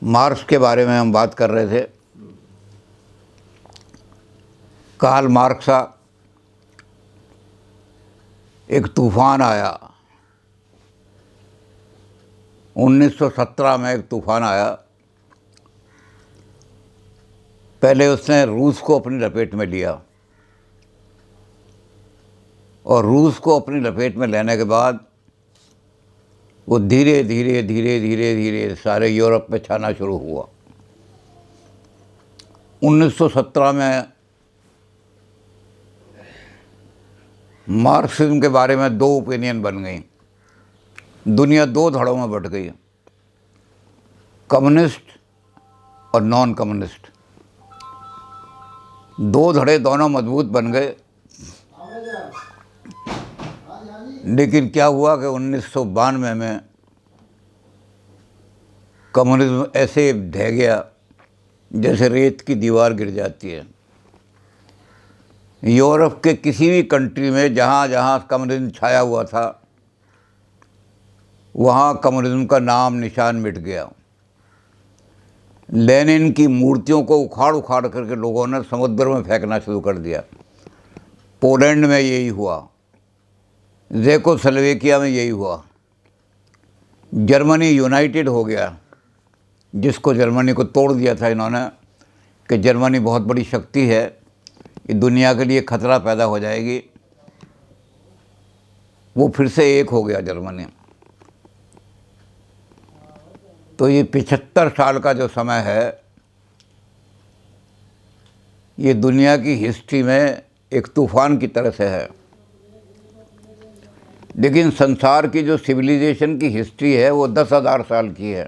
Marks के बारे में हम बात कर रहे थे। कार्ल मार्क्स का एक तूफ़ान आया 1917 में। एक तूफ़ान आया, पहले उसने रूस को अपनी लपेट में लिया और रूस को अपनी लपेट में लेने के बाद वो धीरे धीरे धीरे धीरे धीरे सारे यूरोप में छाना शुरू हुआ। 1917 में मार्क्सिज्म के बारे में दो ओपिनियन बन गई। दुनिया दो धड़ों में बट गई, कम्युनिस्ट और नॉन कम्युनिस्ट। दो धड़े दोनों मजबूत बन गए। लेकिन क्या हुआ कि 1992 में कम्युनिज्म ऐसे ढह गया जैसे रेत की दीवार गिर जाती है। यूरोप के किसी भी कंट्री में जहाँ जहाँ कम्युनिज्म छाया हुआ था वहाँ कम्युनिज्म का नाम निशान मिट गया। लेनिन की मूर्तियों को उखाड़ उखाड़ करके लोगों ने समुद्र में फेंकना शुरू कर दिया। पोलैंड में यही हुआ, ज़ेकोस्लोवाकिया में यही हुआ। जर्मनी यूनाइटेड हो गया, जिसको जर्मनी को तोड़ दिया था इन्होंने कि जर्मनी बहुत बड़ी शक्ति है, ये दुनिया के लिए खतरा पैदा हो जाएगी। वो फिर से एक हो गया जर्मनी। तो ये 75 साल का जो समय है, ये दुनिया की हिस्ट्री में एक तूफ़ान की तरह से है। लेकिन संसार की जो सिविलाइजेशन की हिस्ट्री है वो 10,000 साल की है।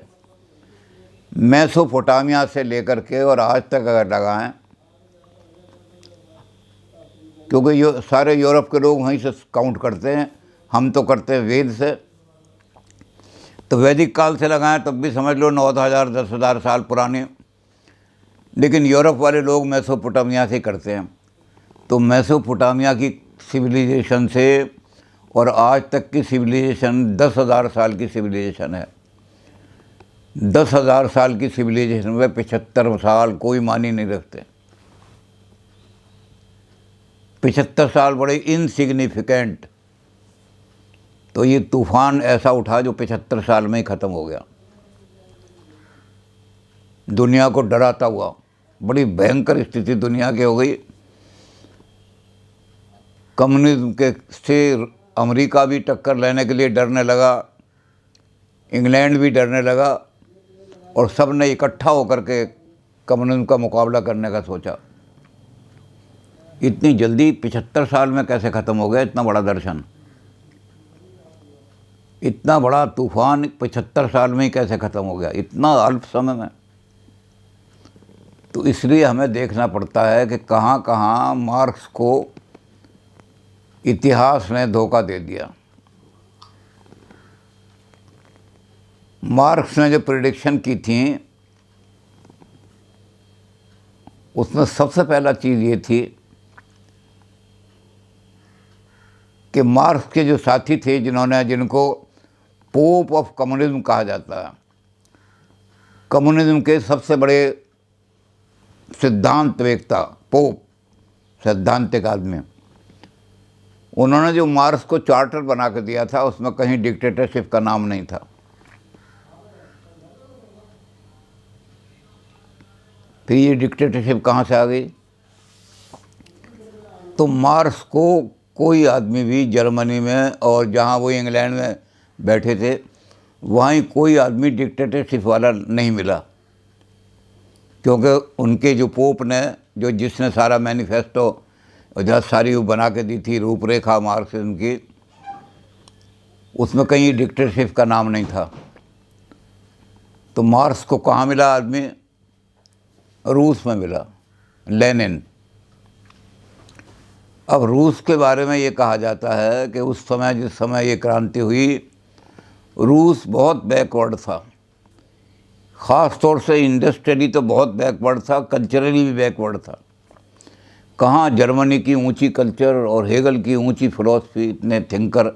मेसोपोटामिया से लेकर के और आज तक अगर लगाएं, क्योंकि सारे यूरोप के लोग वहीं से काउंट करते हैं, हम तो करते हैं वेद से। तो वैदिक काल से लगाएं तब भी समझ लो 9,000 10,000 साल पुराने। लेकिन यूरोप वाले लोग मेसोपोटामिया से करते हैं। तो मेसोपोटामिया की सिविलाइजेशन से और आज तक की सिविलाइजेशन 10,000 साल की सिविलाइजेशन है। 10,000 साल की सिविलाइजेशन में 75 साल कोई मानी नहीं रखते। 75 साल बड़े इनसिग्निफिकेंट। तो ये तूफ़ान ऐसा उठा जो 75 साल में ही ख़त्म हो गया, दुनिया को डराता हुआ। बड़ी भयंकर स्थिति दुनिया की हो गई। कम्युनिज्म के से अमेरिका भी टक्कर लेने के लिए डरने लगा, इंग्लैंड भी डरने लगा और सब ने इकट्ठा होकर के कम्युनिज्म का मुकाबला करने का सोचा। इतनी जल्दी 75 साल में कैसे ख़त्म हो गया इतना बड़ा दर्शन, इतना बड़ा तूफ़ान 75 साल में ही कैसे ख़त्म हो गया, इतना अल्प समय में। तो इसलिए हमें देखना पड़ता है कि कहाँ कहाँ मार्क्स को इतिहास ने धोखा दे दिया। मार्क्स ने जो प्रेडिक्शन की थी उसमें सबसे पहला चीज़ ये थी कि मार्क्स के जो साथी थे जिनको पोप ऑफ कम्युनिज्म कहा जाता है, कम्युनिज्म के सबसे बड़े सिद्धांतवेत्ता, पोप सैद्धांतिक आदमी, उन्होंने जो मार्क्स को चार्टर बना के दिया था उसमें कहीं डिक्टेटरशिप का नाम नहीं था। फिर ये डिक्टेटरशिप कहाँ से आ गई? तो मार्क्स को कोई आदमी भी जर्मनी में और जहाँ वो इंग्लैंड में बैठे थे वहीं कोई आदमी डिक्टेटरशिप वाला नहीं मिला, क्योंकि उनके जो पोप ने जिसने सारा मैनिफेस्टो और जहाँ सारी वो बना के दी थी रूपरेखा मार्क्सिज्म की, उसमें कहीं डिक्टेटरशिप का नाम नहीं था। तो मार्क्स को कहाँ मिला आदमी? रूस में मिला, लेनिन। अब रूस के बारे में ये कहा जाता है कि उस समय जिस समय ये क्रांति हुई, रूस बहुत बैकवर्ड था। ख़ास तौर से इंडस्ट्रियली तो बहुत बैकवर्ड था, कल्चरली भी बैकवर्ड था। कहाँ जर्मनी की ऊंची कल्चर और हेगल की ऊंची फिलॉसफी, इतने थिंकर,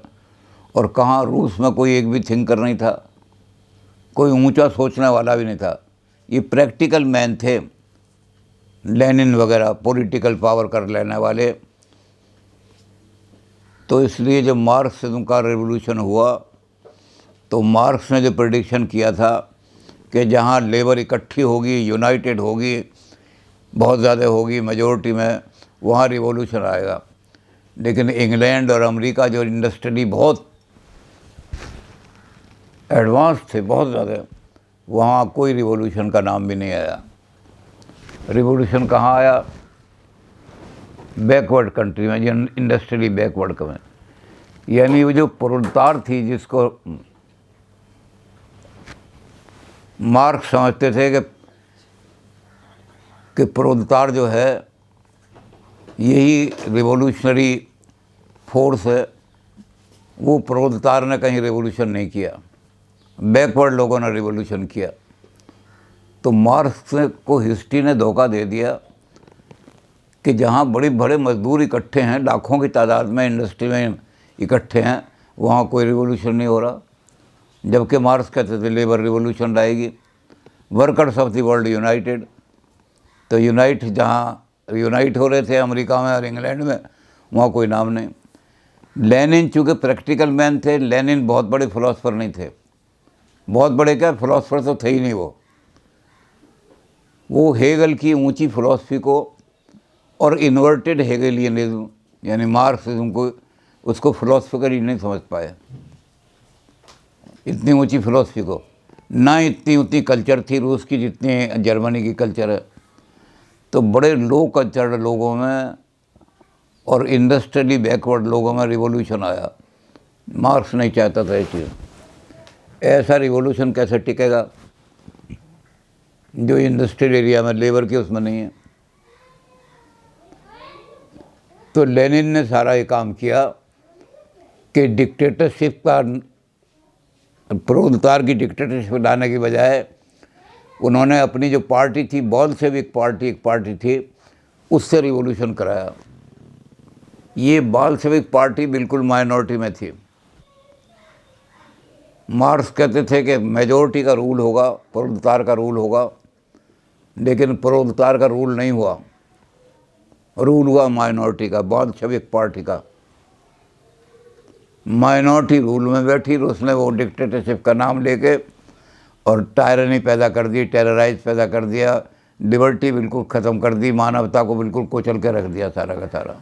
और कहाँ रूस में कोई एक भी थिंकर नहीं था, कोई ऊंचा सोचने वाला भी नहीं था। ये प्रैक्टिकल मैन थे, लेनिन वगैरह पॉलिटिकल पावर कर लेने वाले। तो इसलिए जब मार्क्सिज्म का रिवॉल्यूशन हुआ तो मार्क्स ने जो प्रेडिक्शन किया था कि जहाँ लेबर इकट्ठी होगी, यूनाइटेड होगी, बहुत ज़्यादा होगी मेजॉरिटी में, वहाँ रिवॉल्यूशन आएगा। लेकिन इंग्लैंड और अमेरिका जो इंडस्ट्रियली बहुत एडवांस थे, बहुत ज़्यादा, वहाँ कोई रिवॉल्यूशन का नाम भी नहीं आया। रिवॉल्यूशन कहाँ आया? बैकवर्ड कंट्री में, इंडस्ट्रियली बैकवर्ड में। यानी वो जो प्रोलेटार थी, जिसको मार्क्स समझते थे कि प्रोलेटार जो है यही रिवॉल्यूशनरी फोर्स है, वो प्रोलेटार ने कहीं रिवॉल्यूशन नहीं किया, बैकवर्ड लोगों ने रिवॉल्यूशन किया। तो मार्क्स को हिस्ट्री ने धोखा दे दिया कि जहाँ बड़े बड़े मजदूर इकट्ठे हैं, लाखों की तादाद में इंडस्ट्री में इकट्ठे हैं, वहाँ कोई रिवॉल्यूशन नहीं हो रहा। जबकि मार्क्स कहते थे लेबर रिवॉल्यूशन लाएगी, workers of the world United. तो जहाँ यूनाइट हो रहे थे अमेरिका में और इंग्लैंड में, वहाँ कोई नाम नहीं। लेनिन चूँकि प्रैक्टिकल मैन थे, लेनिन बहुत बड़े फिलोसफर नहीं थे, बहुत बड़े क्या फिलोसफर तो थे ही नहीं। वो हेगल की ऊंची फिलॉसफी को और इन्वर्टेड हेगेलियनिज्म यानी मार्क्सिज्म को, उसको फिलोसफिकली नहीं समझ पाए, इतनी ऊंची फिलॉसफी को। ना इतनी उतनी कल्चर थी रूस की जितनी जर्मनी की कल्चर है। तो बड़े लो कल्चर्ड लोगों में और इंडस्ट्रियली बैकवर्ड लोगों में रिवॉल्यूशन आया। मार्क्स नहीं चाहता था ये चीज़। ऐसा रिवॉल्यूशन कैसे टिकेगा जो इंडस्ट्रियल एरिया में लेबर की उसमें नहीं है? तो लेनिन ने सारा ये काम किया कि डिक्टेटरशिप का, प्रोलेटार की डिक्टेटरशिप लाने की बजाय उन्होंने अपनी जो पार्टी थी, बोल्शेविक पार्टी एक पार्टी थी, उससे रिवॉल्यूशन कराया। ये बोल्शेविक पार्टी बिल्कुल माइनॉरिटी में थी। मार्क्स कहते थे कि मेजॉरिटी का रूल होगा, प्रोलेटार का रूल होगा, लेकिन प्रोलेटार का रूल नहीं हुआ, रूल हुआ माइनॉरिटी का, बोल्शेविक पार्टी का। माइनॉरिटी रूल में बैठी, उसने वो डिक्टेटरशिप का नाम लेके और टायरनी पैदा कर दी, टेरराइज पैदा कर दिया, लिबर्टी बिल्कुल ख़त्म कर दी, मानवता को बिल्कुल कुचल के रख दिया सारा का सारा।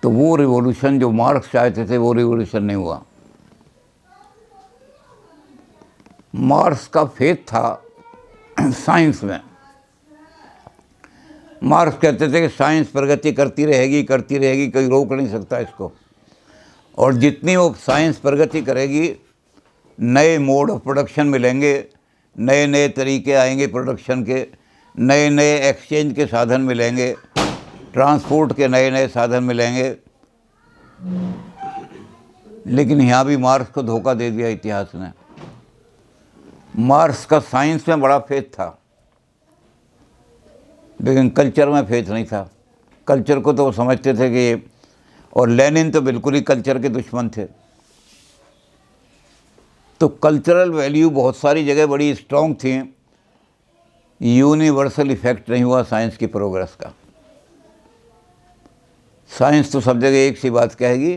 तो वो रिवॉल्यूशन जो मार्क्स चाहते थे वो रिवॉल्यूशन नहीं हुआ। मार्क्स का फेथ था साइंस में। मार्क्स कहते थे कि साइंस प्रगति करती रहेगी, कोई रोक नहीं सकता इसको। और जितनी वो साइंस प्रगति करेगी, नए मोड ऑफ प्रोडक्शन मिलेंगे, नए नए तरीके आएंगे प्रोडक्शन के, नए नए एक्सचेंज के साधन मिलेंगे, ट्रांसपोर्ट के नए नए साधन मिलेंगे। लेकिन यहाँ भी मार्क्स को धोखा दे दिया इतिहास ने। मार्क्स का साइंस में बड़ा फेथ था, लेकिन कल्चर में फेथ नहीं था। कल्चर को तो वो समझते थे कि, और लेनिन तो बिल्कुल ही कल्चर के दुश्मन थे। तो कल्चरल वैल्यू बहुत सारी जगह बड़ी स्ट्रॉन्ग थी, यूनिवर्सल इफेक्ट नहीं हुआ साइंस की प्रोग्रेस का। साइंस तो सब जगह एक सी बात कहेगी,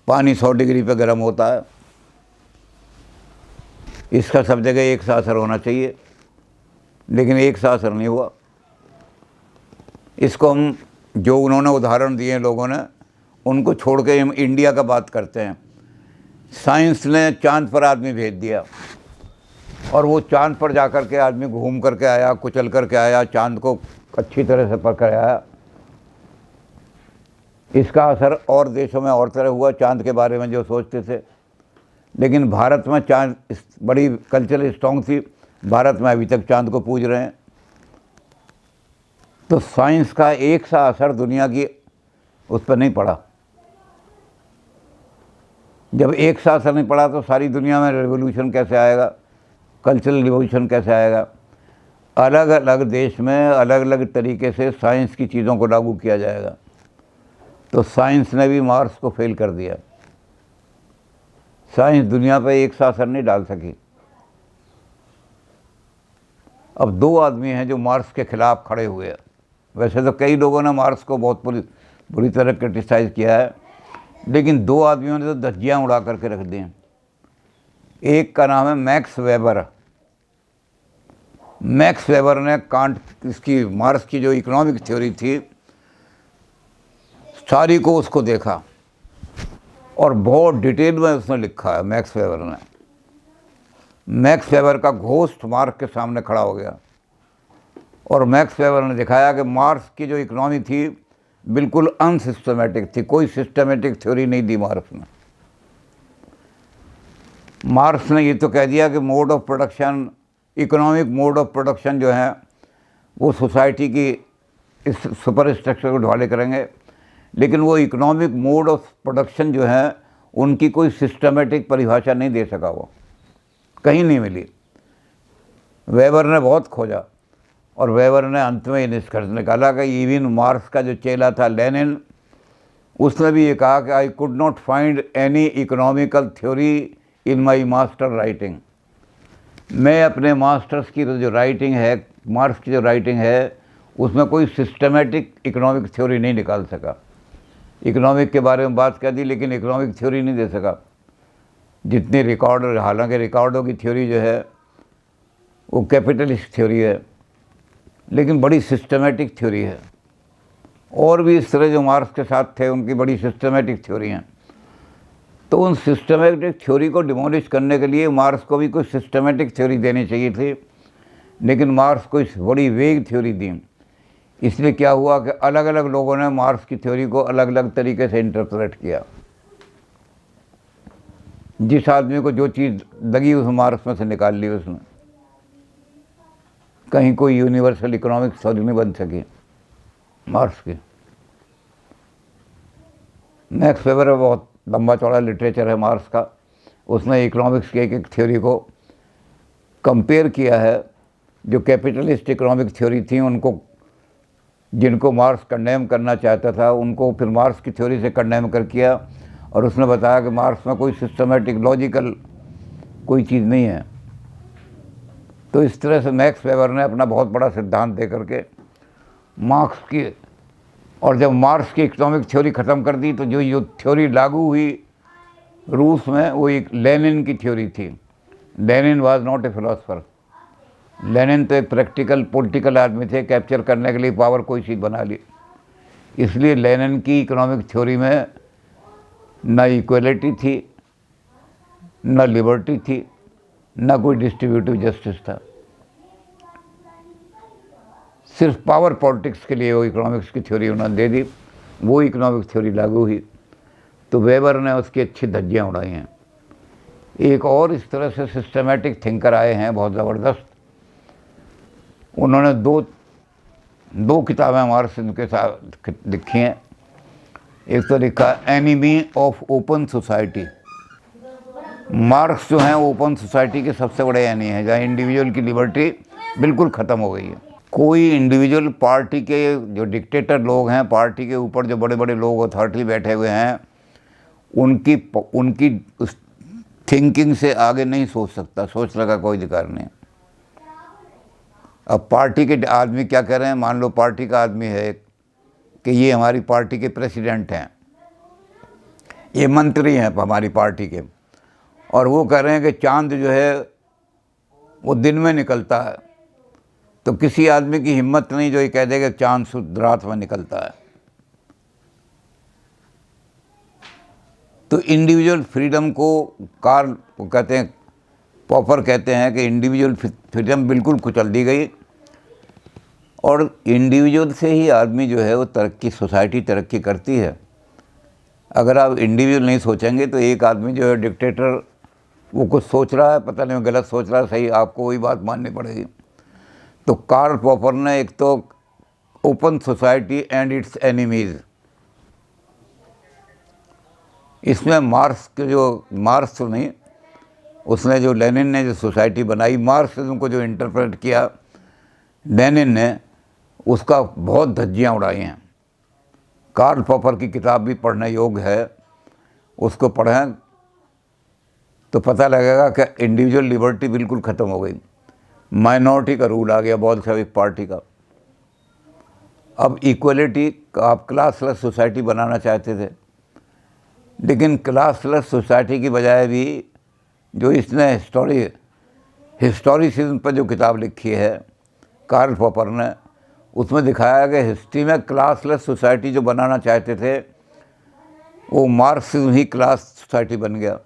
पानी 100 डिग्री पे गर्म होता है, इसका सब जगह एक सा असर होना चाहिए, लेकिन एक सा असर नहीं हुआ। इसको हम, जो उन्होंने उदाहरण दिए लोगों ने, उनको छोड़ के हम इंडिया का बात करते हैं। साइंस ने चांद पर आदमी भेज दिया, और वो चांद पर जाकर के आदमी घूम करके आया, कुचल करके आया, चांद को अच्छी तरह से पकड़ आया। इसका असर और देशों में और तरह हुआ, चांद के बारे में जो सोचते थे। लेकिन भारत में चांद बड़ी कल्चरल स्ट्रॉन्ग थी, भारत में अभी तक चांद को पूज रहे हैं। तो साइंस का एक सा असर दुनिया की उस पर नहीं पड़ा। जब एक सा असर नहीं पड़ा तो सारी दुनिया में रिवॉल्यूशन कैसे आएगा, कल्चरल रिवॉल्यूशन कैसे आएगा? अलग अलग देश में अलग अलग तरीके से साइंस की चीज़ों को लागू किया जाएगा। तो साइंस ने भी मार्क्स को फेल कर दिया। साइंस दुनिया पर एक सा असर नहीं डाल सकी। अब दो आदमी हैं जो मार्क्स के ख़िलाफ़ खड़े हुए हैं। वैसे तो कई लोगों ने मार्क्स को बहुत बुरी तरह क्रिटिसाइज़ किया है, लेकिन दो आदमियों ने तो धज्जियाँ उड़ा करके रख दी हैं। एक का नाम है मैक्स वेबर। मैक्स वेबर ने कांट इसकी मार्क्स की जो इकोनॉमिक थ्योरी थी सारी को उसको देखा और बहुत डिटेल में उसने लिखा है। मैक्स वेबर ने, मैक्स वेबर का घोस्ट मार्क्स के सामने खड़ा हो गया और मैक्स वेबर ने दिखाया कि मार्क्स की जो इकोनॉमी थी बिल्कुल अनसिस्टमेटिक थी, कोई सिस्टमेटिक थ्योरी नहीं दी मार्क्स ने। मार्क्स ने ये तो कह दिया कि mode of production, economic mode of production जो है वो सोसाइटी की इस सुपर स्ट्रक्चर को ढाले करेंगे, लेकिन वो इकोनॉमिक मोड ऑफ प्रोडक्शन जो है उनकी कोई सिस्टमेटिक परिभाषा नहीं दे सका, वो कहीं नहीं मिली। वेबर ने बहुत खोजा और वेबर ने अंत में ये निष्कर्ष निकाला कि इवन मार्क्स का जो चेला था लेनिन, उसने भी ये कहा कि I could not find any economical theory in my master writing. मैं अपने मास्टर्स की जो राइटिंग है, मार्क्स की जो राइटिंग है, उसमें कोई सिस्टमेटिक इकोनॉमिक थ्योरी नहीं निकाल सका। इकोनॉमिक के बारे में बात कर दी लेकिन इकोनॉमिक थ्योरी नहीं दे सका। जितनी रिकॉर्ड, हालांकि रिकॉर्डों की थ्योरी जो है वो कैपिटलिस्ट थ्योरी है, लेकिन बड़ी सिस्टमेटिक थ्योरी है। और भी इस तरह जो मार्क्स के साथ थे उनकी बड़ी सिस्टमेटिक थ्योरी हैं। तो उन सिस्टमेटिक थ्योरी को डिमोलिश करने के लिए मार्क्स को भी कोई सिस्टमेटिक थ्योरी देनी चाहिए थी, लेकिन मार्क्स को इस बड़ी वेग थ्योरी दी। इसलिए क्या हुआ कि अलग अलग लोगों ने मार्क्स की थ्योरी को अलग अलग तरीके से इंटरप्रेट किया। जिस आदमी को जो चीज़ लगी उस मार्क्स में से निकाल ली उसने। कहीं कोई यूनिवर्सल इकोनॉमिक थ्योरी नहीं बन सकी मार्क्स की। मैक्स वेबर बहुत लंबा चौड़ा लिटरेचर है मार्क्स का। उसने इकोनॉमिक्स की एक एक थ्योरी को कंपेयर किया है। जो कैपिटलिस्ट इकोनॉमिक थ्योरी थी उनको, जिनको मार्क्स कंडेम करना चाहता था, उनको फिर मार्क्स की थ्योरी से कंडेम कर किया और उसने बताया कि मार्क्स में कोई सिस्टमेटिक लॉजिकल कोई चीज़ नहीं है। तो इस तरह से मैक्स वेबर ने अपना बहुत बड़ा सिद्धांत दे करके मार्क्स की, और जब मार्क्स की इकोनॉमिक थ्योरी ख़त्म कर दी तो जो थ्योरी लागू हुई रूस में वो एक लेनिन की थ्योरी थी। Lenin was not a philosopher. Lenin तो एक प्रैक्टिकल पॉलिटिकल आदमी थे, कैप्चर करने के लिए पावर कोई चीज़ बना ली। इसलिए लेनिन की इकोनॉमिक थ्योरी में न इक्वलिटी थी, न लिबर्टी थी, न कोई डिस्ट्रीब्यूटिव जस्टिस था। सिर्फ पावर पॉलिटिक्स के लिए वो इकोनॉमिक्स की थ्योरी उन्होंने दे दी। वो इकोनॉमिक थ्योरी लागू हुई तो वेबर ने उसकी अच्छी धज्जियाँ उड़ाई हैं। एक और इस तरह से सिस्टमेटिक थिंकर आए हैं बहुत ज़बरदस्त। उन्होंने दो किताबें मार्क्स के साथ लिखी हैं। एक तो लिखा enemy of open society. Marks जो हैं ओपन सोसाइटी के सबसे बड़े एनी हैं, जहाँ इंडिविजुअल की लिबर्टी बिल्कुल ख़त्म हो गई है। कोई इंडिविजुअल, पार्टी के जो डिक्टेटर लोग हैं, पार्टी के ऊपर जो बड़े बड़े लोग अथॉरिटी बैठे हुए हैं, उनकी उस थिंकिंग से आगे नहीं सोच सकता, सोचने का कोई अधिकार नहीं। अब पार्टी के आदमी क्या कह रहे हैं, मान लो पार्टी का आदमी है कि ये हमारी पार्टी के प्रेसिडेंट हैं, ये मंत्री हैं हमारी पार्टी के, और वो कह रहे हैं कि चांद जो है वो दिन में निकलता है, तो किसी आदमी की हिम्मत नहीं जो ये कह देगा चांद शुद्ध रात में निकलता है। तो इंडिविजुअल फ्रीडम को कार्ल कहते हैं, पॉपर कहते हैं कि इंडिविजुअल फ्रीडम बिल्कुल कुचल दी गई, और इंडिविजुअल से ही आदमी जो है वो तरक्की, सोसाइटी तरक्की करती है। अगर आप इंडिविजुअल नहीं सोचेंगे तो एक आदमी जो है डिक्टेटर, वो कुछ सोच रहा है, पता नहीं गलत सोच रहा है, सही, आपको वही बात माननी पड़ेगी। तो कार्ल पॉपर ने एक तो open society and it's enemies, इसमें मार्क्स के जो मार्क्स नहीं, उसने जो लेनिन ने जो सोसाइटी बनाई, मार्क्सिज्म को जो इंटरप्रेट किया लेनिन ने, उसका बहुत धज्जियाँ उड़ाई हैं। कार्ल पॉपर की किताब भी पढ़ने योग्य है, उसको पढ़ें तो पता लगेगा कि इंडिविजुअल लिबर्टी बिल्कुल ख़त्म हो गई। माइनॉरिटी का रूल आ गया बोल्शेविक पार्टी का। अब इक्वलिटी आप क्लासलेस सोसाइटी बनाना चाहते थे, लेकिन क्लासलेस सोसाइटी की बजाय भी जो इसने हिस्टोरिसिज्म पर जो किताब लिखी है कार्ल पॉपर ने, उसमें दिखाया कि हिस्ट्री में क्लासलेस सोसाइटी जो बनाना चाहते थे वो मार्क्सिज्म ही क्लास सोसाइटी बन गया।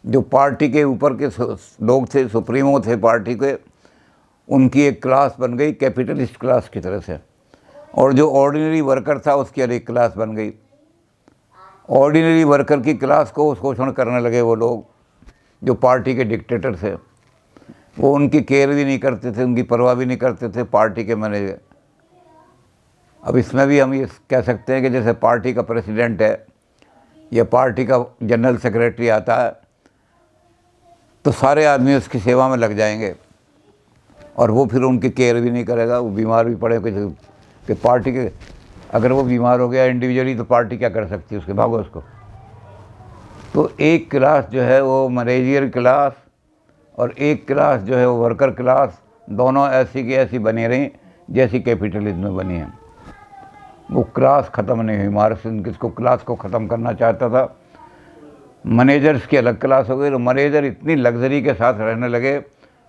जो पार्टी के ऊपर के लोग थे, सुप्रीमो थे पार्टी के, उनकी एक क्लास बन गई कैपिटलिस्ट क्लास की तरह से, और जो ऑर्डिनरी वर्कर था उसकी अलग क्लास बन गई। ऑर्डिनरी वर्कर की क्लास को शोषण करने लगे वो लोग जो पार्टी के डिक्टेटर थे। वो उनकी केयर भी नहीं करते थे, उनकी परवाह भी नहीं करते थे पार्टी के मैनेजर। अब इसमें भी हम ये कह सकते हैं कि जैसे पार्टी का प्रेसिडेंट है या पार्टी का जनरल सेक्रेटरी आता है तो सारे आदमी उसकी सेवा में लग जाएंगे और वो फिर उनकी केयर भी नहीं करेगा। वो बीमार भी पड़े कि पार्टी के, अगर वो बीमार हो गया इंडिविजुअली तो पार्टी क्या कर सकती है उसके, भागो उसको। तो एक क्लास जो है वो मैनेजर क्लास और एक क्लास जो है वो वर्कर क्लास, दोनों ऐसी की ऐसी बनी रही जैसी कैपिटलिज्म में बनी है। वो क्लास ख़त्म नहीं हुई। मार्क्स किसको क्लास को ख़त्म करना चाहता था। मैनेजर्स की अलग क्लास हो गई, तो मैनेजर इतनी लग्जरी के साथ रहने लगे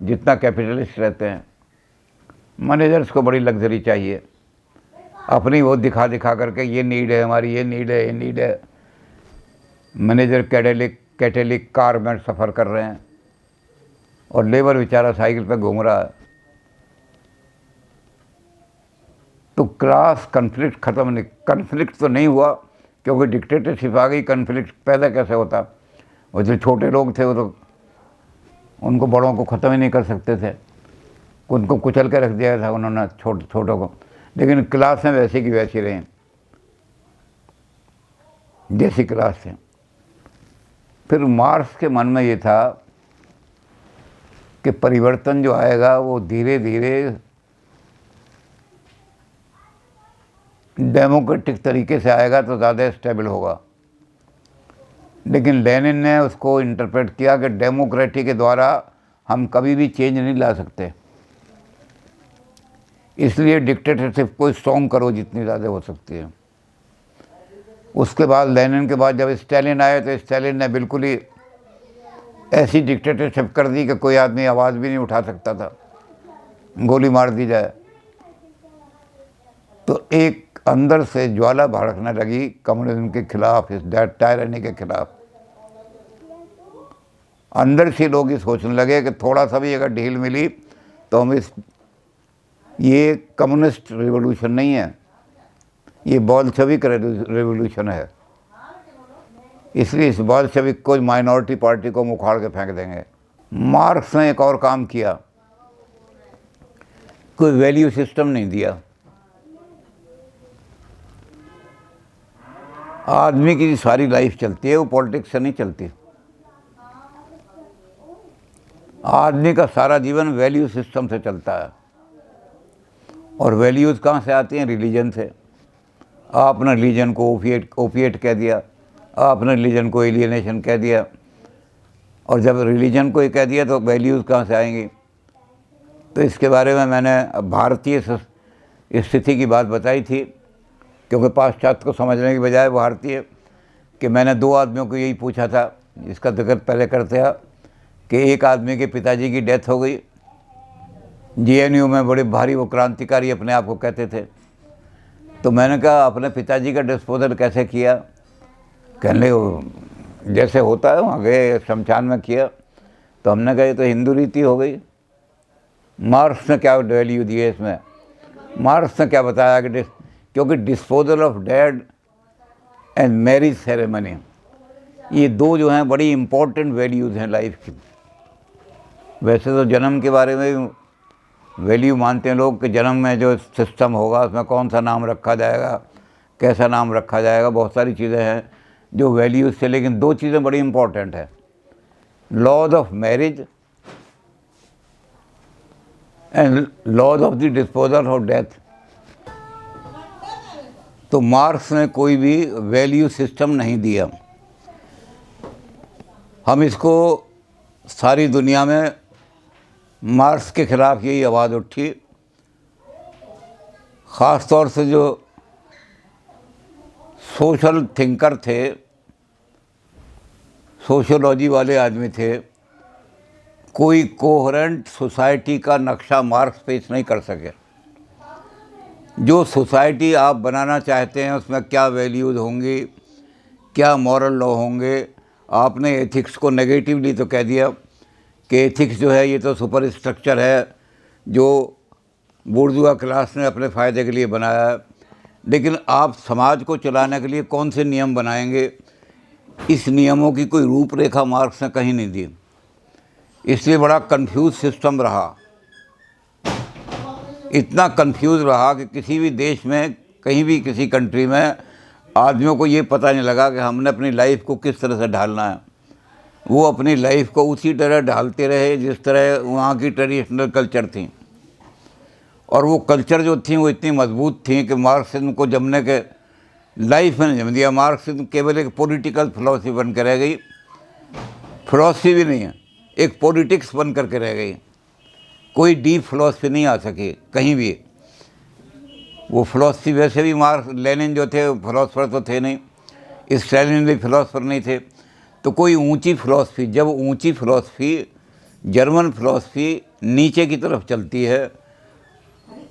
जितना कैपिटलिस्ट रहते हैं। मैनेजर्स को बड़ी लग्जरी चाहिए, अपनी वो दिखा दिखा करके ये नीड है हमारी, ये नीड है, ये नीड है। मैनेजर कैटेलिक कार में सफ़र कर रहे हैं और लेबर बेचारा साइकिल पे घूम रहा है। तो क्लास कन्फ्लिक्ट ख़त्म नहीं, कन्फ्लिक्ट तो नहीं हुआ क्योंकि डिक्टेटरशिप आ गई। कन्फ्लिक्ट पैदा कैसे होता? वो जो छोटे लोग थे वो तो उनको बड़ों को ख़त्म ही नहीं कर सकते थे, उनको कुचल के रख दिया था उन्होंने छोटों को। लेकिन क्लासें वैसी की वैसी रहीं जैसी क्लास थे। फिर मार्क्स के मन में ये था कि परिवर्तन जो आएगा वो धीरे धीरे डेमोक्रेटिक तरीके से आएगा तो ज़्यादा स्टेबल होगा। लेकिन लेनिन ने उसको इंटरप्रेट किया कि डेमोक्रेसी के द्वारा हम कभी भी चेंज नहीं ला सकते, इसलिए डिक्टेटरशिप को स्ट्रॉन्ग करो जितनी ज़्यादा हो सकती है। उसके बाद लेनिन के बाद जब स्टालिन आए तो स्टालिन ने बिल्कुल ही ऐसी डिक्टेटरशिप कर दी कि कोई आदमी आवाज़ भी नहीं उठा सकता था, गोली मार दी जाए। तो एक अंदर से ज्वाला भड़कने लगी कम्युनिज्म के खिलाफ, इस टायरनी के खिलाफ। अंदर से लोग ये सोचने लगे कि थोड़ा सा भी अगर ढील मिली तो हम ये कम्युनिस्ट रिवॉल्यूशन नहीं है, ये बोल्शेविक रिवॉल्यूशन है। इसलिए इस बोल्शेविक को, माइनॉरिटी पार्टी को मुखाड़ के फेंक देंगे। मार्क्स ने एक और काम किया, कोई वैल्यू सिस्टम नहीं दिया। आदमी की सारी लाइफ चलती है वो पॉलिटिक्स से नहीं चलती। आदमी का सारा जीवन वैल्यू सिस्टम से चलता है। और वैल्यूज़ कहाँ से आती हैं? रिलीजन से। आपने रिलीजन को ओपिएट कह दिया, आपने रिलीजन को एलियनेशन कह दिया, और जब रिलीजन को ही कह दिया तो वैल्यूज़ कहाँ से आएंगी? तो इसके बारे में मैंने भारतीय स्थिति की बात बताई थी, क्योंकि पाश्चात्य को समझने की बजाय भारतीय, कि मैंने दो आदमियों को यही पूछा था, इसका जिक्र पहले करते हैं कि एक आदमी के पिताजी की डेथ हो गई, जेएनयू में बड़े भारी वो क्रांतिकारी अपने आप को कहते थे। तो मैंने कहा अपने पिताजी का डिस्पोजल कैसे किया? कहने लगे जैसे होता है वहाँ गए शमशान में किया। तो हमने कहा ये तो हिंदू रीति हो गई। मार्क्स ने क्या वैल्यू दी है इसमें? मार्क्स ने क्या बताया कि क्योंकि disposal of dead and marriage ceremony, ये दो जो हैं बड़ी इम्पोर्टेंट वैल्यूज़ हैं लाइफ की। वैसे तो जन्म के बारे में वैल्यू मानते हैं लोग कि जन्म में जो सिस्टम होगा उसमें कौन सा नाम रखा जाएगा, कैसा नाम रखा जाएगा, बहुत सारी चीज़ें हैं जो वैल्यूज़ से। लेकिन दो चीज़ें बड़ी इम्पोर्टेंट है, laws of marriage and laws of the disposal of death. तो मार्क्स ने कोई भी वैल्यू सिस्टम नहीं दिया। हम इसको सारी दुनिया में मार्क्स के ख़िलाफ़ यही आवाज़ उठी। ख़ास तौर से जो सोशल थिंकर थे, सोशियोलॉजी वाले आदमी थे, कोई कोहेरेंट सोसाइटी का नक्शा मार्क्स पेश नहीं कर सके। जो सोसाइटी आप बनाना चाहते हैं उसमें क्या वैल्यूज़ होंगी, क्या मॉरल लॉ होंगे। आपने एथिक्स को नेगेटिवली तो कह दिया कि एथिक्स जो है ये तो सुपर स्ट्रक्चर है जो बुर्जुआ क्लास ने अपने फ़ायदे के लिए बनाया है, लेकिन आप समाज को चलाने के लिए कौन से नियम बनाएंगे, इस नियमों की कोई रूपरेखा मार्क्स ने कहीं नहीं दी। इसलिए बड़ा कंफ्यूज सिस्टम रहा, इतना कंफ्यूज रहा कि किसी भी देश में, कहीं भी किसी कंट्री में आदमियों को ये पता नहीं लगा कि हमने अपनी लाइफ को किस तरह से ढालना है। वो अपनी लाइफ को उसी तरह ढालते रहे जिस तरह वहाँ की ट्रेडिशनल कल्चर थी, और वो कल्चर जो थी वो इतनी मजबूत थी कि मार्क्सिज्म को जमने के लाइफ में नहीं जम दिया। मार्क्सिज्म केवल एक पॉलिटिकल फिलॉसफी बन कर रह गई, फिलॉसफी भी नहीं है, एक पॉलिटिक्स बन करके रह गई। कोई डीप फिलॉसफी नहीं आ सकी कहीं भी। वो फिलॉसफी वैसे भी मार्क्स लेनिन जो थे फिलोसफर तो थे नहीं, स्टैलिन भी फिलोसफर नहीं थे। तो कोई ऊंची फिलॉसफी, जब ऊंची फिलॉसफी, जर्मन फिलॉसफी नीचे की तरफ चलती है,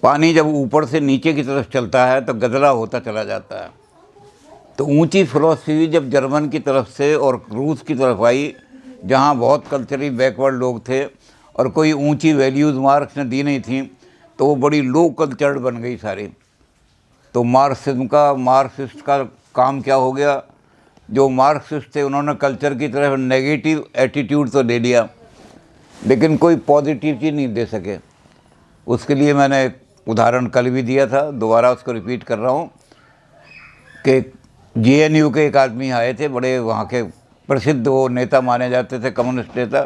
पानी जब ऊपर से नीचे की तरफ चलता है तो गदला होता चला जाता है। तो ऊंची फिलॉसफी जब जर्मन की तरफ से और रूस की तरफ आई, जहाँ बहुत कल्चरली बैकवर्ड लोग थे और कोई ऊंची वैल्यूज़ मार्क्स ने दी नहीं थी, तो वो बड़ी लो कल्चर्ड बन गई सारी। तो मार्क्सिस्ट का काम क्या हो गया, जो मार्क्सिस्ट थे उन्होंने कल्चर की तरफ नेगेटिव एटीट्यूड तो ले लिया, लेकिन कोई पॉजिटिव चीज़ नहीं दे सके। उसके लिए मैंने एक उदाहरण कल भी दिया था, दोबारा उसको रिपीट कर रहा हूँ कि JNU के एक आदमी आए थे, बड़े वहाँ के प्रसिद्ध वो नेता माने जाते थे, कम्युनिस्ट नेता।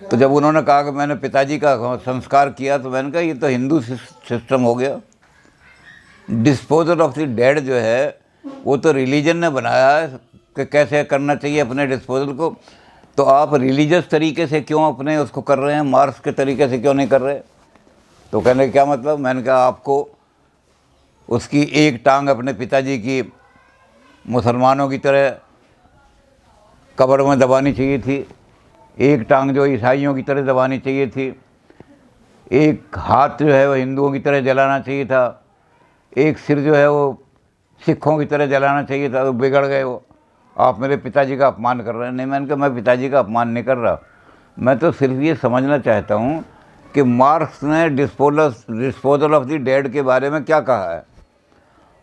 तो जब उन्होंने कहा कि मैंने पिताजी का संस्कार किया, तो मैंने कहा ये तो हिंदू सिस्टम हो गया। डिस्पोजल ऑफ द डेड जो है वो तो रिलीजन ने बनाया है कि कैसे करना चाहिए अपने डिस्पोजल को, तो आप रिलीजियस तरीके से क्यों अपने उसको कर रहे हैं, मार्क्स के तरीके से क्यों नहीं कर रहे। तो कहने का क्या मतलब, मैंने कहा आपको उसकी एक टांग अपने पिताजी की मुसलमानों की तरह कब्र में दबानी चाहिए थी, एक टांग जो ईसाइयों की तरह दबानी चाहिए थी, एक हाथ जो है वो हिंदुओं की तरह जलाना चाहिए था, एक सिर जो है वो सिखों की तरह जलाना चाहिए था। तो बिगड़ गए वो, आप मेरे पिताजी का अपमान कर रहे हैं। नहीं, मैंने कहा मैं पिताजी का अपमान नहीं कर रहा, मैं तो सिर्फ ये समझना चाहता हूँ कि मार्क्स ने डिस्पोजल ऑफ द डेड के बारे में क्या कहा है,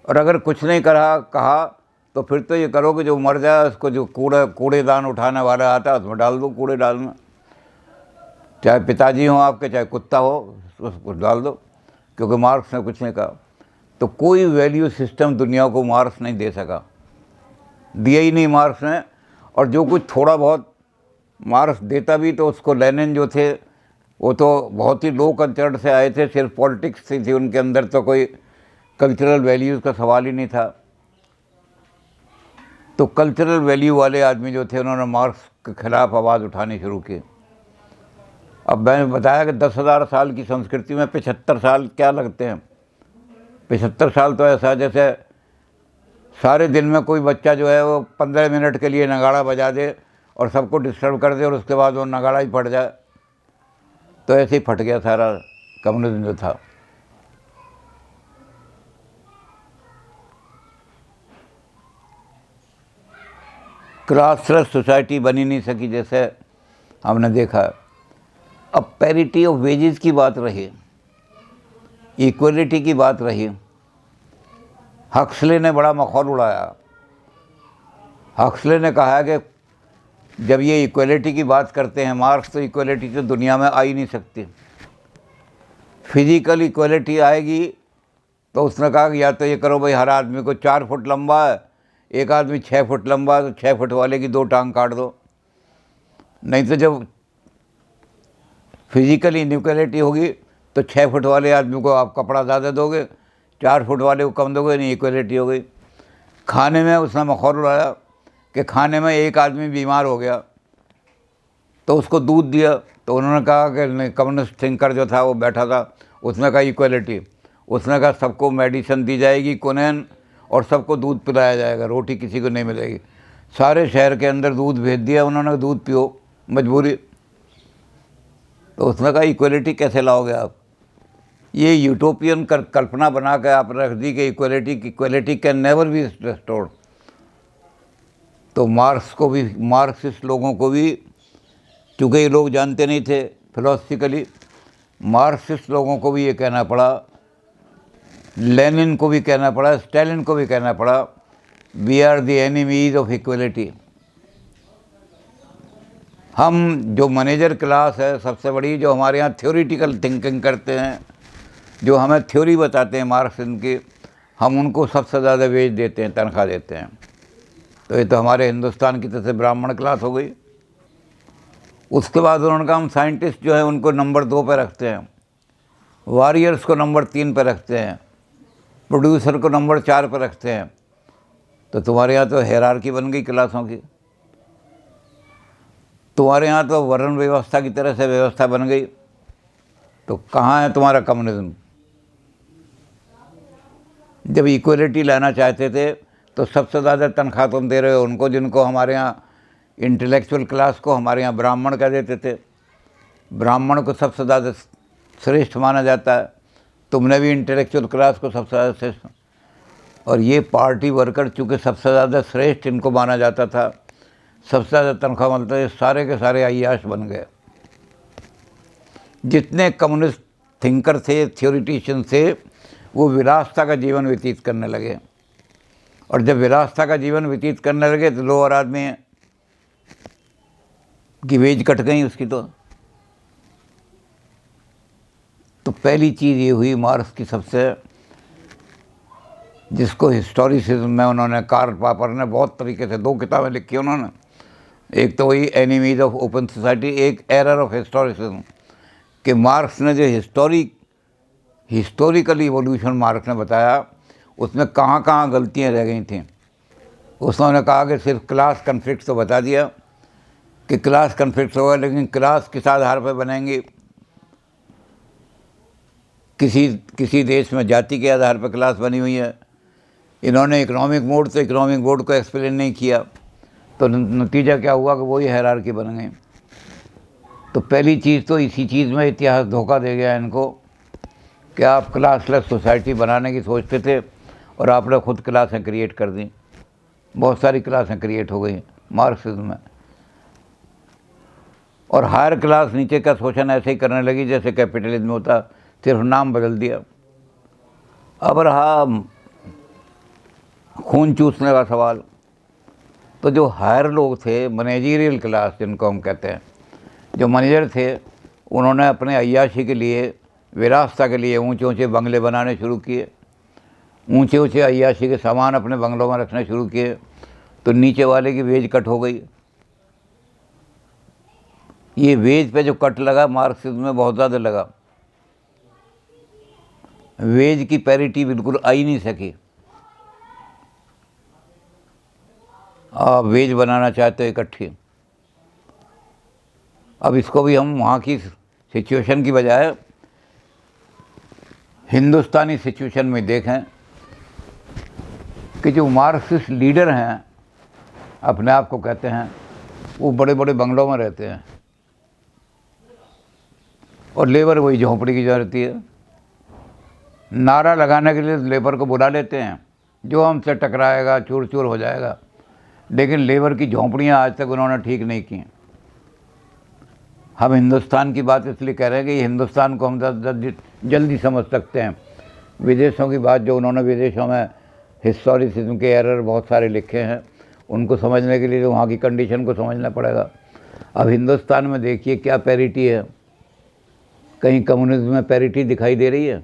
और अगर कुछ नहीं कहा तो फिर तो ये करो कि जो मर जाए उसको जो कूड़ेदान उठाने वाला आता है उसमें डाल दो, कूड़ेदान में, चाहे पिताजी हो आपके, चाहे कुत्ता हो, उसको डाल दो, क्योंकि मार्क्स ने कुछ नहीं कहा। तो कोई वैल्यू सिस्टम दुनिया को मार्क्स नहीं दे सका, दिया ही नहीं मार्क्स ने। और जो कुछ थोड़ा बहुत मार्क्स देता भी तो उसको लेनिन जो थे वो तो बहुत ही लो कल्चर से आए थे, सिर्फ पॉलिटिक्स थी उनके अंदर, तो कोई कल्चरल वैल्यूज़ का सवाल ही नहीं था। तो कल्चरल वैल्यू वाले आदमी जो थे उन्होंने मार्क्स के ख़िलाफ़ आवाज़ उठानी शुरू की। अब मैंने बताया कि 10,000 साल की संस्कृति में 75 साल क्या लगते हैं। 75 साल तो ऐसा जैसे सारे दिन में कोई बच्चा जो है वो 15 मिनट के लिए नगाड़ा बजा दे और सबको डिस्टर्ब कर दे और उसके बाद वो नगाड़ा ही फट जाए। तो ऐसे ही फट गया सारा कम्युनिज्म जो था। क्लासलेस सोसाइटी बनी नहीं सकी जैसे हमने देखा। अब पैरिटी ऑफ वेजेस की बात रही, इक्वलिटी की बात रही। हक्सले ने बड़ा मखौल उड़ाया। हक्सले ने कहा कि जब ये इक्वलिटी की बात करते हैं मार्क्स, तो इक्वलिटी तो दुनिया में आ ही नहीं सकती। फिजिकल इक्वलिटी आएगी तो उसने कहा कि या तो ये करो भाई, हर आदमी को 4 फुट लंबा है, एक आदमी 6 फुट लंबा है, तो 6 फुट वाले की 2 टांग काट दो। नहीं तो जब फिजिकल इनइक्वलिटी होगी तो 6 फुट वाले आदमी को आप कपड़ा ज़्यादा दोगे, 4 फुट वाले को कम दोगे, नहीं इक्वलिटी हो गई। खाने में उसने मखौल उड़ाया कि खाने में एक आदमी बीमार हो गया तो उसको दूध दिया तो उन्होंने कहा कि नहीं, कम्युनिस्ट थिंकर जो था वो बैठा था, उसने कहा इक्वलिटी, उसने कहा सबको मेडिसिन दी जाएगी क्विनोन और सबको दूध पिलाया जाएगा, रोटी किसी को नहीं मिलेगी। सारे शहर के अंदर दूध भेज दिया उन्होंने, दूध पियो मजबूरी। तो उसने कहा इक्वलिटी कैसे लाओगे आप? ये यूटोपियन कल्पना बना के आप रख दी कि equality can never be restored. तो मार्क्सिस्ट लोगों को भी, चूँकि ये लोग जानते नहीं थे फिलोसफिकली, मार्क्सिस्ट लोगों को भी ये कहना पड़ा, लेनिन को भी कहना पड़ा, स्टालिन को भी कहना पड़ा, we are the enemies of equality. हम जो मैनेजर क्लास है सबसे बड़ी, जो हमारे यहाँ थ्योरिटिकल थिंकिंग करते हैं, जो हमें थ्योरी बताते हैं मार्क्सिज्म की, हम उनको सबसे ज़्यादा वेज देते हैं, तनख्वाह देते हैं। तो ये तो हमारे हिंदुस्तान की तरफ से ब्राह्मण क्लास हो गई। उसके बाद उन्होंने कहा हम साइंटिस्ट जो है उनको नंबर 2 पे रखते हैं, वॉरियर्स को नंबर 3 पे रखते हैं, प्रोड्यूसर को नंबर 4 पे रखते हैं। तो तुम्हारे यहाँ तो हायरार्की बन गई क्लासों की, तुम्हारे यहाँ तो वर्ण व्यवस्था की तरह से व्यवस्था बन गई। तो कहाँ है तुम्हारा कम्युनिज्म? जब इक्वलिटी लाना चाहते थे तो सबसे ज़्यादा तनख्वाह तुम दे रहे हो उनको, जिनको हमारे यहाँ इंटेलेक्चुअल क्लास को हमारे यहाँ ब्राह्मण कह देते थे। ब्राह्मण को सबसे ज़्यादा श्रेष्ठ माना जाता है, तुमने भी इंटेलेक्चुअल क्लास को सबसे ज़्यादा श्रेष्ठ। और ये पार्टी वर्कर चूँकि सबसे ज़्यादा श्रेष्ठ इनको माना जाता था, सबसे ज़्यादा तनख्वाह मिलता है, सारे के सारे अय्याश बन गए। जितने कम्युनिस्ट थिंकर थे, थ्योरिटिशियन थे, वो विलासता का जीवन व्यतीत करने लगे। और जब विलासता का जीवन व्यतीत करने लगे तो लोअर आदमी की वेज कट गई उसकी। तो पहली चीज़ ये हुई मार्क्स की सबसे, जिसको हिस्टोरिसिज्म में उन्होंने, कार्ल पॉपर ने बहुत तरीके से 2 किताबें लिखी उन्होंने। एक तो वही एनिमीज ऑफ ओपन सोसाइटी, एक एरर ऑफ हिस्टोरिसिज्म, कि मार्क्स ने जो हिस्टोरिकल इवोल्यूशन मार्क्स ने बताया, उसमें कहाँ कहाँ गलतियाँ रह गई थी। उसने कहा कि सिर्फ क्लास कन्फ्लिक्ट तो बता दिया कि क्लास कन्फ्लिक्ट होगा, लेकिन क्लास किस आधार पर बनेंगी? किसी देश में जाति के आधार पर क्लास बनी हुई है। इन्होंने इकोनॉमिक मोड को एक्सप्लेन नहीं किया, तो नतीजा क्या हुआ कि वही हायरार्की बन गई। तो पहली चीज़ तो इसी चीज़ में इतिहास धोखा दे गया इनको कि आप क्लासलेस सोसाइटी बनाने की सोचते थे और आपने खुद क्लासें क्रिएट कर दी। बहुत सारी क्लासें क्रिएट हो गई मार्क्सिज्म में। और हायर क्लास नीचे का शोषण ऐसे ही करने लगी जैसे कैपिटलिज्म होता, सिर्फ नाम बदल दिया। अब रहा खून चूसने का सवाल। तो जो हायर लोग थे, मैनेजरियल क्लास जिनको हम कहते हैं, जो मैनेजर थे, उन्होंने अपने अय्याशी के लिए, विरासता के लिए ऊंचे ऊंचे बंगले बनाने शुरू किए, ऊंचे ऊंचे अय्याशी के सामान अपने बंगलों में रखने शुरू किए। तो नीचे वाले की वेज कट हो गई। ये वेज पे जो कट लगा मार्क्सिज्म में बहुत ज़्यादा लगा। वेज की पैरिटी बिल्कुल आ ही नहीं सकी। आप वेज बनाना चाहते हो इकट्ठी। अब इसको भी हम वहाँ की सिचुएशन की बजाय हिंदुस्तानी सिचुएशन में देखें कि जो मार्क्सिस्ट लीडर हैं, अपने आप को कहते हैं, वो बड़े बड़े बंगलों में रहते हैं और लेबर वही झोंपड़ी की रहती है। नारा लगाने के लिए लेबर को बुला लेते हैं, जो हमसे टकराएगा चूर चूर हो जाएगा, लेकिन लेबर की झोंपड़ियाँ आज तक उन्होंने ठीक नहीं की। हम हिंदुस्तान की बात इसलिए कह रहे हैं कि हिंदुस्तान को हम जल्दी समझ सकते हैं। विदेशों की बात, जो उन्होंने विदेशों में हिस्टोरिसिज्म के एरर बहुत सारे लिखे हैं, उनको समझने के लिए तो वहाँ की कंडीशन को समझना पड़ेगा। अब हिंदुस्तान में देखिए क्या पैरिटी है। कहीं कम्युनिज्म में पैरिटी दिखाई दे रही है?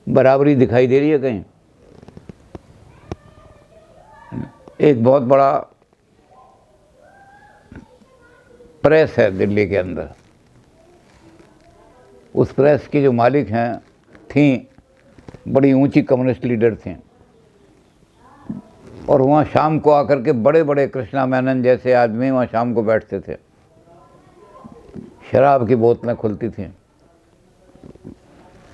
बराबरी दिखाई दे रही है कहीं? एक बहुत बड़ा प्रेस है दिल्ली के अंदर। उस प्रेस की जो मालिक हैं थीं, बड़ी ऊंची कम्युनिस्ट लीडर थीं, और वहाँ शाम को आकर के बड़े बड़े कृष्णा मेनन जैसे आदमी वहाँ शाम को बैठते थे। शराब की बोतलें खुलती थीं।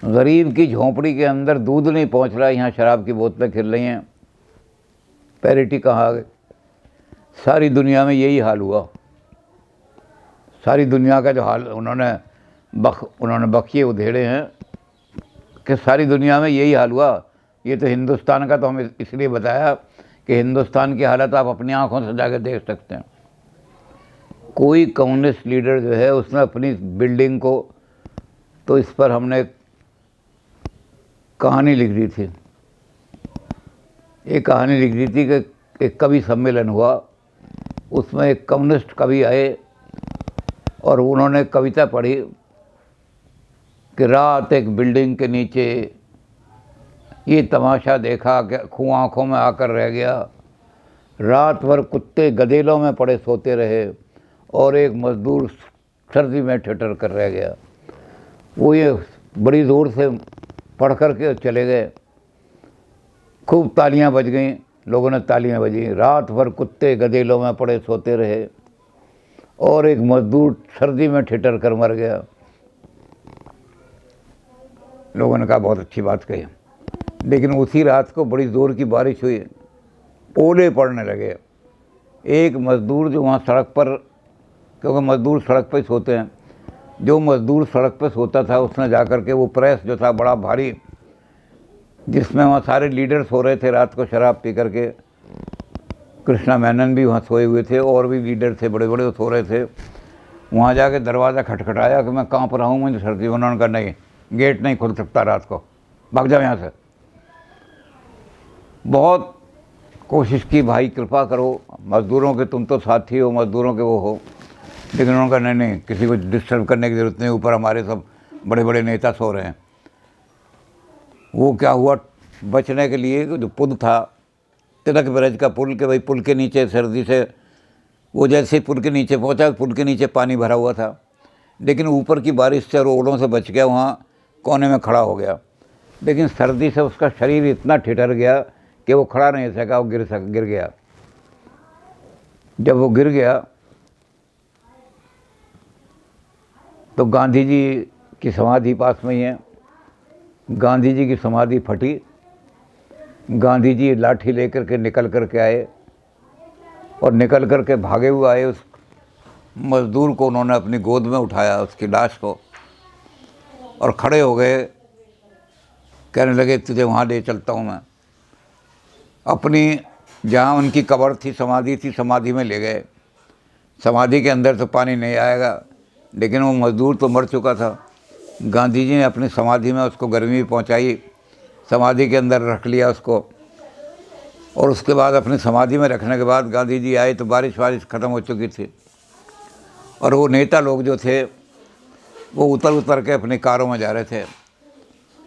गरीब की झोंपड़ी के अंदर दूध नहीं पहुंच रहा, यहाँ शराब की बोतलें खिल रही हैं। पैरिटी कहाँ आ गई? सारी दुनिया में यही हाल हुआ। सारी दुनिया का जो हाल उन्होंने बखिए उधेड़े हैं कि सारी दुनिया में यही हाल हुआ। ये तो हिंदुस्तान का तो हम इसलिए बताया कि हिंदुस्तान की हालत आप अपनी आंखों से जाकर देख सकते हैं। कोई कम्युनिस्ट लीडर जो है उसने अपनी बिल्डिंग को, तो इस पर हमने कहानी लिख दी थी। एक कहानी लिख दी थी कि एक कवि सम्मेलन हुआ, उसमें एक कम्युनिस्ट कवि आए और उन्होंने कविता पढ़ी कि रात एक बिल्डिंग के नीचे ये तमाशा देखा कि खूं आँखों में आकर रह गया। रात भर कुत्ते गदेलों में पड़े सोते रहे और एक मज़दूर सर्दी में ठिठर कर रह गया। वो ये बड़ी ज़ोर से पढ़ कर के चले गए। खूब तालियां बज गईं, लोगों ने तालियां बजी। रात भर कुत्ते गदेलों में पड़े सोते रहे और एक मज़दूर सर्दी में ठिठर कर मर गया। लोगों ने कहा बहुत अच्छी बात कही। लेकिन उसी रात को बड़ी ज़ोर की बारिश हुई, ओले पड़ने लगे। एक मज़दूर जो वहाँ सड़क पर, क्योंकि मज़दूर सड़क पर ही सोते हैं, जो मज़दूर सड़क पर सोता था उसने जाकर के वो प्रेस जो था बड़ा भारी, जिसमें वहाँ सारे लीडर सो रहे थे रात को शराब पी करके, कृष्णा मेनन भी वहाँ सोए हुए थे और भी लीडर थे बड़े बड़े, वो सो रहे थे। वहाँ जाके दरवाज़ा खटखटाया कि मैं कहाँ पर हूँ, मुझे सर्दी। उन्होंने कहा नहीं, गेट नहीं खुल सकता रात को, भाग जाओ यहाँ से। बहुत कोशिश की, भाई कृपा करो, मज़दूरों के तुम तो साथी हो, मज़दूरों के वो हो। लेकिन उन्होंने कहा नहीं, किसी को डिस्टर्ब करने की ज़रूरत नहीं, ऊपर हमारे सब बड़े बड़े नेता सो रहे हैं। वो क्या हुआ, बचने के लिए जो पुल था, तिलक ब्रिज का पुल, के भाई पुल के नीचे सर्दी से, वो जैसे पुल के नीचे पहुंचा, पुल के नीचे पानी भरा हुआ था, लेकिन ऊपर की बारिश से रोडों से बच गया, वहाँ कोने में खड़ा हो गया। लेकिन सर्दी से उसका शरीर इतना ठिठर गया कि वो खड़ा नहीं सका, वो गिर गया। जब वो गिर गया तो गांधी जी की समाधि पास में ही है। गांधी जी की समाधि फटी। गांधी जी लाठी लेकर के निकल कर के आए और निकल कर के भागे हुए आए। उस मज़दूर को उन्होंने अपनी गोद में उठाया, उसकी लाश को, और खड़े हो गए, कहने लगे तुझे वहाँ ले चलता हूँ मैं। अपनी जहाँ उनकी कब्र थी, समाधि थी, समाधि में ले गए। समाधि के अंदर तो पानी नहीं आएगा, लेकिन वो मज़दूर तो मर चुका था। गांधी जी ने अपनी समाधि में उसको गर्मी पहुंचाई, समाधि के अंदर रख लिया उसको, और उसके बाद अपनी समाधि में रखने के बाद गांधी जी आए तो बारिश ख़त्म हो चुकी थी। और वो नेता लोग जो थे वो उतर के अपनी कारों में जा रहे थे।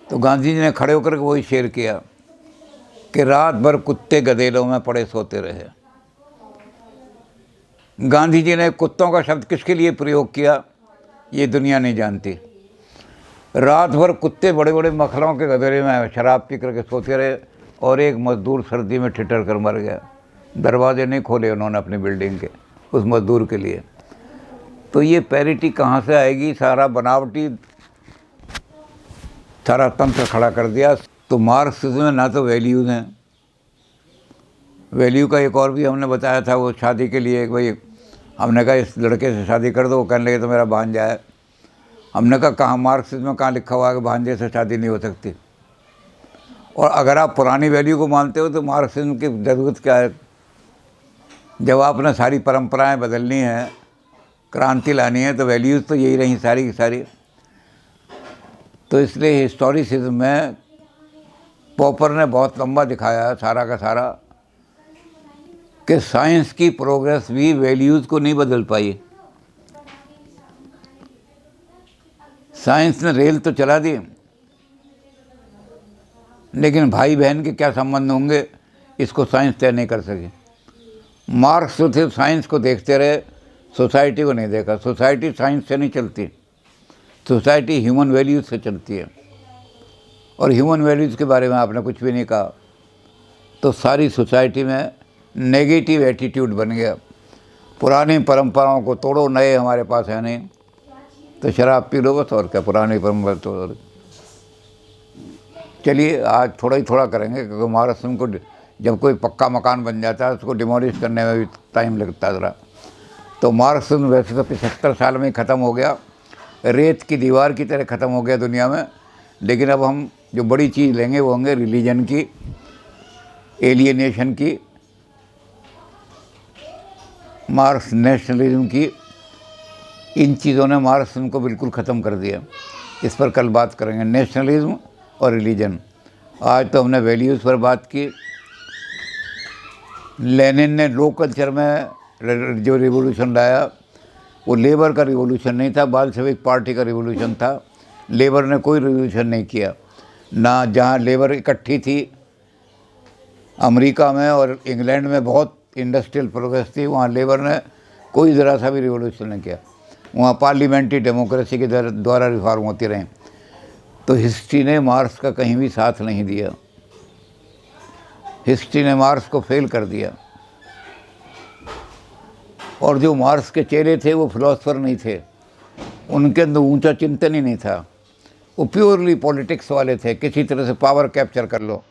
तो गांधी जी ने खड़े होकर के वही शेर किया कि रात भर कुत्ते गदेलों में पड़े सोते रहे। गांधी जी ने कुत्तों का शब्द किसके लिए प्रयोग किया ये दुनिया नहीं जानती। रात भर कुत्ते बड़े बड़े मखलों के गदेले में शराब पी करके सोते रहे और एक मज़दूर सर्दी में ठिठर कर मर गया। दरवाजे नहीं खोले उन्होंने अपनी बिल्डिंग के उस मज़दूर के लिए। तो ये पैरिटी कहाँ से आएगी? सारा बनावटी, सारा तंत्र खड़ा कर दिया। तो मार्क्सिज्म में ना तो वैल्यूज़ हैं, वैल्यू का एक और भी हमने बताया था, वो शादी के लिए भाई हमने कहा इस लड़के से शादी कर दो, वो कहने लगे तो मेरा भांजा है। हमने कहा कहाँ मार्क्सिज्म में कहाँ लिखा हुआ है कि भांजे से शादी नहीं हो सकती? और अगर आप पुरानी वैल्यू को मानते हो तो मार्क्सिज्म की ज़रूरत क्या है? जब आपने सारी परंपराएं बदलनी है, क्रांति लानी है, तो वैल्यूज़ तो यही रही सारी की सारी। तो इसलिए हिस्टोरिसिज्म में पॉपर ने बहुत लंबा दिखाया है सारा का सारा कि साइंस की प्रोग्रेस भी वैल्यूज़ को नहीं बदल पाई। साइंस ने रेल तो चला दी, लेकिन भाई बहन के क्या संबंध होंगे इसको साइंस तय नहीं कर सकी। मार्क्स जो थे साइंस को देखते रहे, सोसाइटी को नहीं देखा। सोसाइटी साइंस से नहीं चलती, सोसाइटी ह्यूमन वैल्यूज़ से चलती है। और ह्यूमन वैल्यूज़ के बारे में आपने कुछ भी नहीं कहा, तो सारी सोसाइटी में नेगेटिव एटीट्यूड बन गया। पुरानी परंपराओं को तोड़ो, नए हमारे पास है नहीं। तो शराब पी लो बस, और क्या, पुरानी परंपरा तो। चलिए आज थोड़ा ही थोड़ा करेंगे, क्योंकि महाराष्ट्र को जब कोई पक्का मकान बन जाता है उसको डिमोलिश करने में भी टाइम लगता है ज़रा। तो महाराष्ट्र वैसे तो 75 साल में ही ख़त्म हो गया, रेत की दीवार की तरह ख़त्म हो गया दुनिया में। लेकिन अब हम जो बड़ी चीज़ लेंगे वो होंगे रिलीजन की, एलियनेशन की, मार्क्स नेशनलिज्म की। इन चीज़ों ने महाराष्ट्र को बिल्कुल ख़त्म कर दिया। इस पर कल बात करेंगे, नेशनलिज्म और रिलीजन। आज तो हमने वैल्यूज़ पर बात की। लेनिन ने लो कल्चर में जो रिवोल्यूशन लाया वो लेबर का रिवोल्यूशन नहीं था, बाल्शेविक पार्टी का रिवोल्यूशन था। लेबर ने कोई रिवोल्यूशन नहीं किया ना। जहाँ लेबर इकट्ठी थी अमेरिका में और इंग्लैंड में, बहुत इंडस्ट्रियल प्रोग्रेस थी, वहाँ लेबर ने कोई ज़रा सा भी रिवोल्यूशन नहीं किया। वहाँ पार्लियामेंट्री डेमोक्रेसी के द्वारा रिफॉर्म होती रहीं। तो हिस्ट्री ने मार्क्स का कहीं भी साथ नहीं दिया। हिस्ट्री ने मार्क्स को फेल कर दिया। और जो मार्क्स के चेहरे थे वो फिलोसफर नहीं थे, उनके अंदर ऊंचा चिंतन ही नहीं था। वो प्योरली पॉलिटिक्स वाले थे, किसी तरह से पावर कैप्चर कर लो।